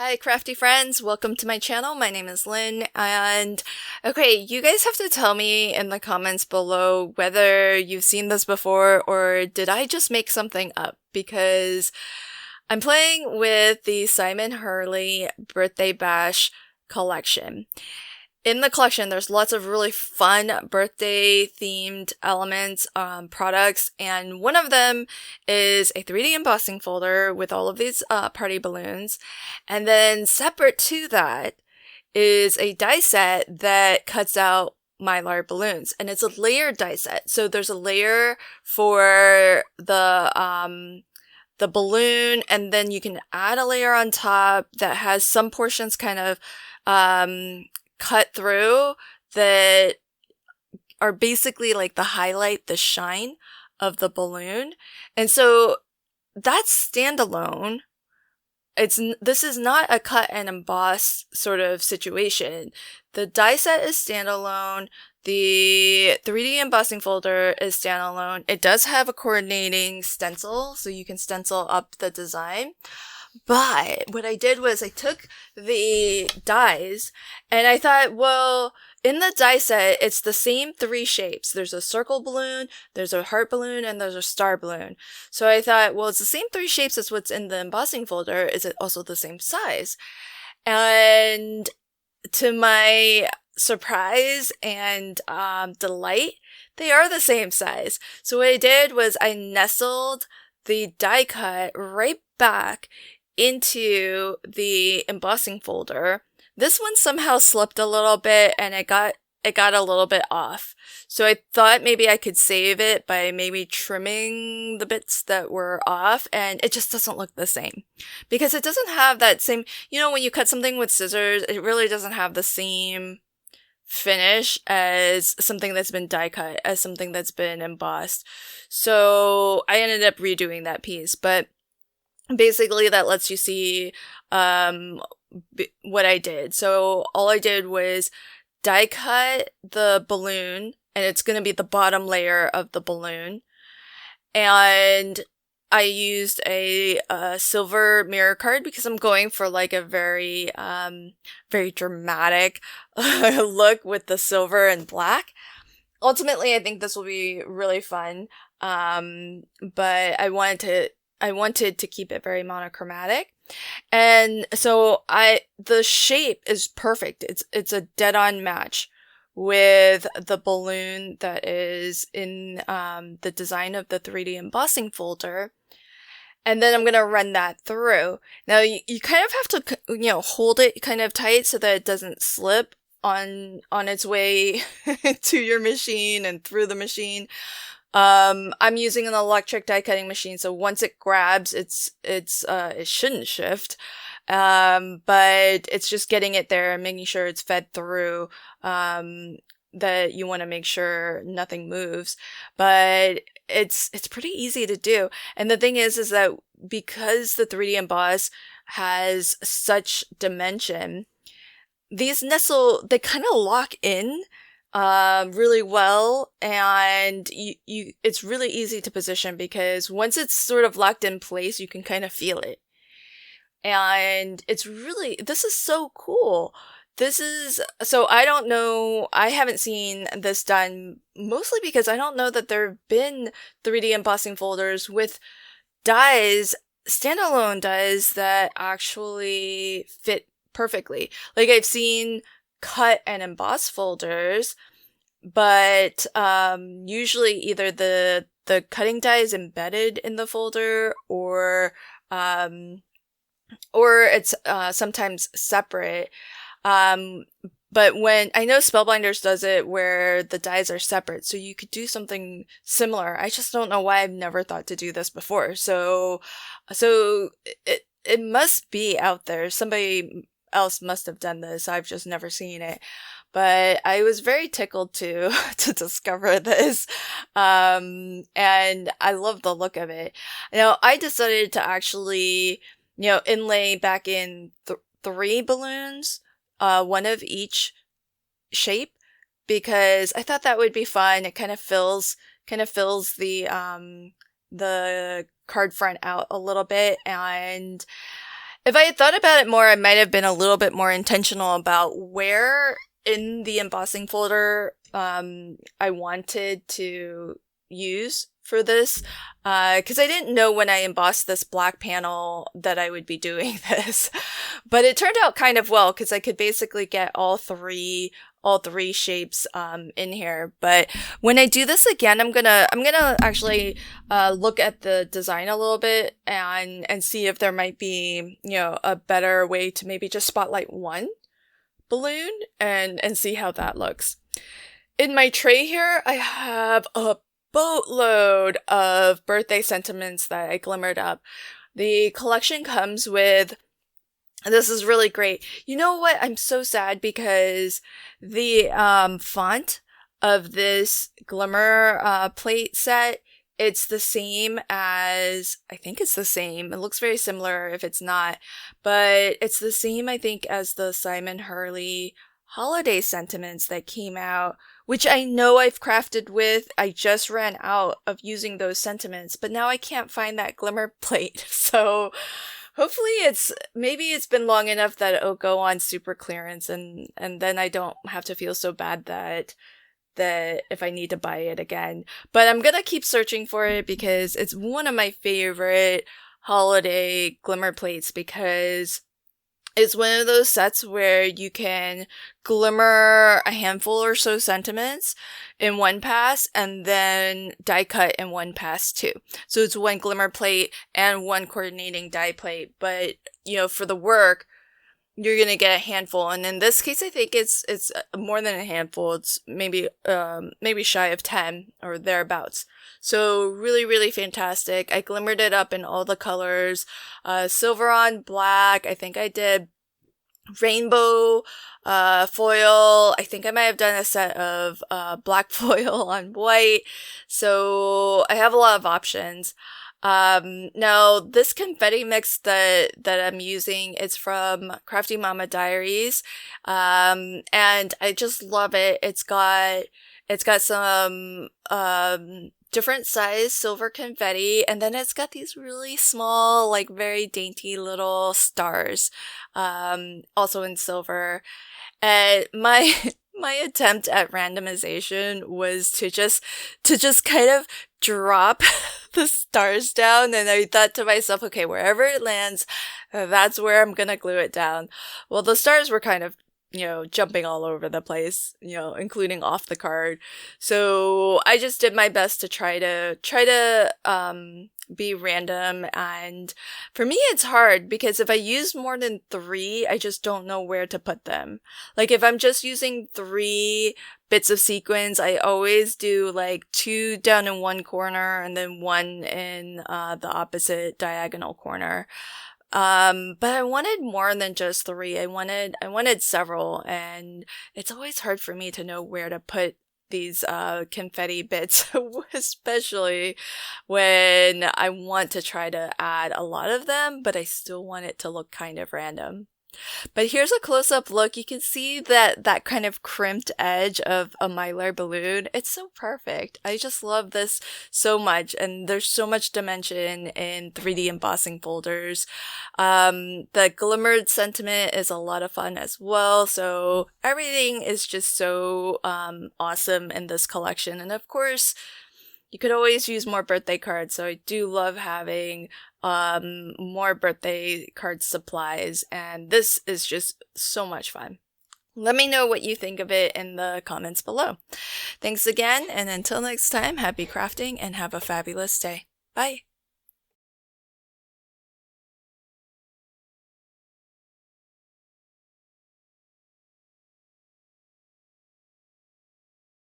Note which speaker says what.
Speaker 1: Hi crafty friends, welcome to my channel. My name is Lynn, and okay, you guys have to tell me in the comments below whether you've seen this before or did I just make something up, because I'm playing with the Simon Hurley Birthday Bash collection. In the collection, there's lots of really fun birthday themed elements, products, and one of them is a 3D embossing folder with all of these party balloons. And then separate to that is a die set that cuts out mylar balloons, and it's a layered die set. So there's a layer for the balloon, and then you can add a layer on top that has some portions kind of cut through that are basically like the highlight, the shine of the balloon. And so that's standalone. This is not a cut and emboss sort of situation. The die set is standalone. The 3D embossing folder is standalone. It does have a coordinating stencil, so you can stencil up the design. But what I did was I took the dies and I thought, well, in the die set, it's the same three shapes. There's a circle balloon, there's a heart balloon, and there's a star balloon. So I thought, well, it's the same three shapes as what's in the embossing folder. Is it also the same size? And to my surprise and delight, they are the same size. So what I did was I nestled the die cut right back into the embossing folder. This one somehow slipped a little bit and it got a little bit off. So I thought maybe I could save it by maybe trimming the bits that were off, and it just doesn't look the same. Because it doesn't have that same, when you cut something with scissors, it really doesn't have the same finish as something that's been die cut, as something that's been embossed. So I ended up redoing that piece, but basically that lets you see what I did. So all I did was die cut the balloon, and it's going to be the bottom layer of the balloon. And I used a silver mirror card because I'm going for like a very, very dramatic look with the silver and black. Ultimately, I think this will be really fun. But I wanted to keep it very monochromatic. And so the shape is perfect. It's a dead-on match with the balloon that is in the design of the 3D embossing folder. And then I'm going to run that through. Now you kind of have to, hold it kind of tight so that it doesn't slip on its way to your machine and through the machine. I'm using an electric die cutting machine, so once it grabs, it shouldn't shift. But it's just getting it there and making sure it's fed through, that you want to make sure nothing moves. But it's pretty easy to do. And the thing is that because the 3D emboss has such dimension, these they kind of lock in really well, and it's really easy to position because once it's sort of locked in place, you can kind of feel it. And this is so cool. So I don't know, I haven't seen this done, mostly because I don't know that there have been 3D embossing folders with dies, standalone dies that actually fit perfectly. Like I've seen cut and emboss folders, but usually either the cutting die is embedded in the folder or it's sometimes separate. But when I know Spellbinders does it where the dies are separate, so you could do something similar. I just don't know why I've never thought to do this before. So it must be out there. Somebody else must have done this. I've just never seen it. But I was very tickled to discover this. And I love the look of it. Now, I decided to actually, inlay back in 3 balloons, one of each shape, because I thought that would be fun. It kind of fills the card front out a little bit, and If I had thought about it more, I might have been a little bit more intentional about where in the embossing folder I wanted to use for this, because I didn't know when I embossed this black panel that I would be doing this, but it turned out kind of well because I could basically get all three shapes in here. But when I do this again, I'm gonna actually look at the design a little bit and see if there might be, you know, a better way to maybe just spotlight one balloon and see how that looks. In my tray here, I have a boatload of birthday sentiments that I glimmered up. The collection comes with, this is really great. You know what? I'm so sad because the font of this glimmer plate set, it's the same as, I think it's the same. It looks very similar if it's not, but it's the same, I think, as the Simon Hurley holiday sentiments that came out, which I know I've crafted with. I just ran out of using those sentiments, but now I can't find that glimmer plate. So hopefully maybe it's been long enough that it'll go on super clearance and then I don't have to feel so bad that if I need to buy it again. But I'm gonna keep searching for it because it's one of my favorite holiday glimmer plates, because it's one of those sets where you can glimmer a handful or so sentiments in one pass and then die cut in one pass too. So it's one glimmer plate and one coordinating die plate, but you know, for the work, you're gonna get a handful. And in this case, I think it's more than a handful. It's maybe shy of 10 or thereabouts. So really, really fantastic. I glimmered it up in all the colors, silver on black. I think I did rainbow foil. I think I might have done a set of black foil on white. So I have a lot of options. Now this confetti mix that I'm using is from Crafty Mama Diaries. And I just love it. It's got some different size silver confetti, and then it's got these really small, like very dainty little stars, also in silver. And my attempt at randomization was to just kind of drop the stars down, and I thought to myself, okay, wherever it lands, that's where I'm gonna glue it down. Well, the stars were kind of, you know, jumping all over the place, you know, including off the card. So I just did my best to try to be random. And for me, it's hard because if I use more than 3, I just don't know where to put them. Like if I'm just using 3 bits of sequins, I always do like 2 down in one corner and then 1 in the opposite diagonal corner. But I wanted more than just 3. I wanted several, and it's always hard for me to know where to put these confetti bits, especially when I want to try to add a lot of them, but I still want it to look kind of random. But here's a close-up look. You can see that kind of crimped edge of a Mylar balloon. It's so perfect. I just love this so much, and there's so much dimension in 3D embossing folders. The glimmered sentiment is a lot of fun as well, so everything is just so awesome in this collection. And of course, you could always use more birthday cards, so I do love having more birthday card supplies, and this is just so much fun. Let me know what you think of it in the comments below. Thanks again, and until next time, happy crafting and have a fabulous day. Bye!